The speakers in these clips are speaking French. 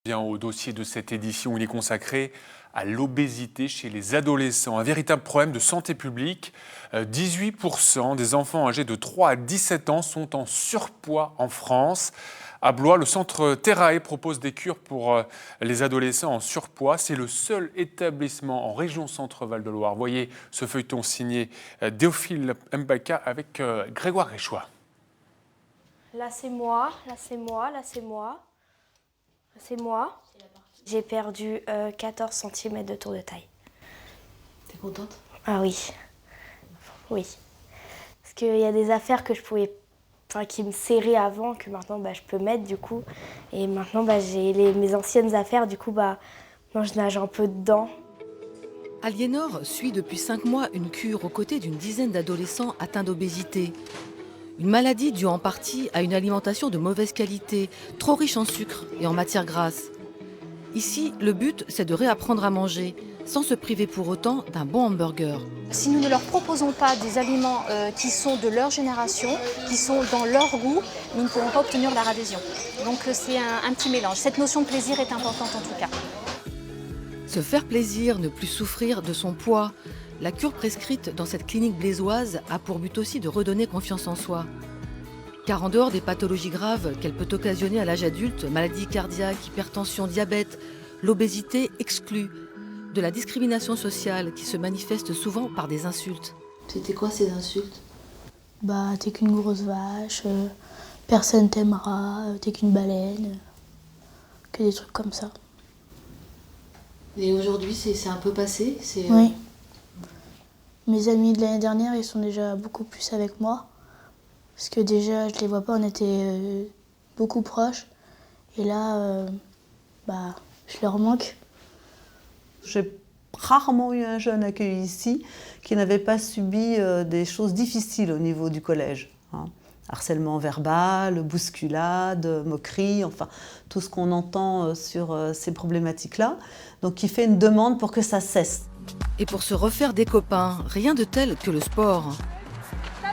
Bien au dossier de cette édition, il est consacré à l'obésité chez les adolescents, un véritable problème de santé publique. 18% des enfants âgés de 3 à 17 ans sont en surpoids en France. À Blois, le centre Terrae propose des cures pour les adolescents en surpoids. C'est le seul établissement en région Centre-Val de Loire. Voyez ce feuilleton signé Théophile Mbaka avec Grégoire Réchois. Là c'est moi, là c'est moi, là c'est moi. C'est moi. J'ai perdu 14 cm de tour de taille. T'es contente? Ah oui. Oui. Parce qu'il y a des affaires que je pouvais, qui me serraient avant, que maintenant je peux mettre du coup. Et maintenant j'ai mes anciennes affaires, du coup maintenant je nage un peu dedans. Aliénor suit depuis 5 mois une cure aux côtés d'une dizaine d'adolescents atteints d'obésité. Une maladie due en partie à une alimentation de mauvaise qualité, trop riche en sucre et en matières grasses. Ici, le but, c'est de réapprendre à manger, sans se priver pour autant d'un bon hamburger. Si nous ne leur proposons pas des aliments qui sont de leur génération, qui sont dans leur goût, nous ne pourrons pas obtenir leur adhésion. Donc c'est un petit mélange. Cette notion de plaisir est importante en tout cas. Se faire plaisir, ne plus souffrir de son poids. La cure prescrite dans cette clinique blésoise a pour but aussi de redonner confiance en soi. Car en dehors des pathologies graves qu'elle peut occasionner à l'âge adulte, maladies cardiaques, hypertension, diabète, l'obésité exclut de la discrimination sociale qui se manifeste souvent par des insultes. C'était quoi ces insultes? T'es qu'une grosse vache, personne t'aimera, t'es qu'une baleine, que des trucs comme ça. Et aujourd'hui, c'est un peu passé? Oui. Mes amis de l'année dernière, ils sont déjà beaucoup plus avec moi. Parce que déjà, je les vois pas, on était beaucoup proches. Et là, je leur manque. J'ai rarement eu un jeune accueilli ici qui n'avait pas subi des choses difficiles au niveau du collège. Harcèlement verbal, bousculade, moquerie, enfin tout ce qu'on entend sur ces problématiques-là. Donc il fait une demande pour que ça cesse. Et pour se refaire des copains, rien de tel que le sport.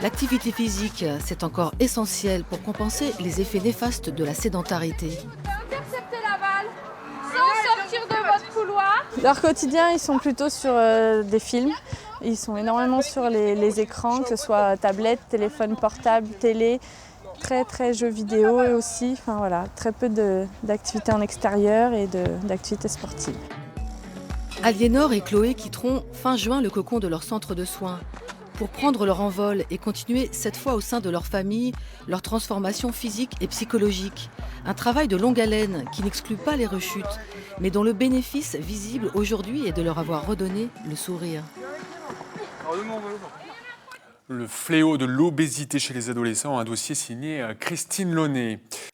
L'activité physique, c'est encore essentiel pour compenser les effets néfastes de la sédentarité. Interceptez la balle sans sortir de votre couloir. Leur quotidien, ils sont plutôt sur des films. Ils sont énormément sur les écrans, que ce soit tablette, téléphone portable, télé, très jeux vidéo et aussi, très peu d'activités en extérieur et d'activités sportives. Aliénor et Chloé quitteront fin juin le cocon de leur centre de soins pour prendre leur envol et continuer cette fois au sein de leur famille leur transformation physique et psychologique. Un travail de longue haleine qui n'exclut pas les rechutes, mais dont le bénéfice visible aujourd'hui est de leur avoir redonné le sourire. Le fléau de l'obésité chez les adolescents, un dossier signé Christine Launay.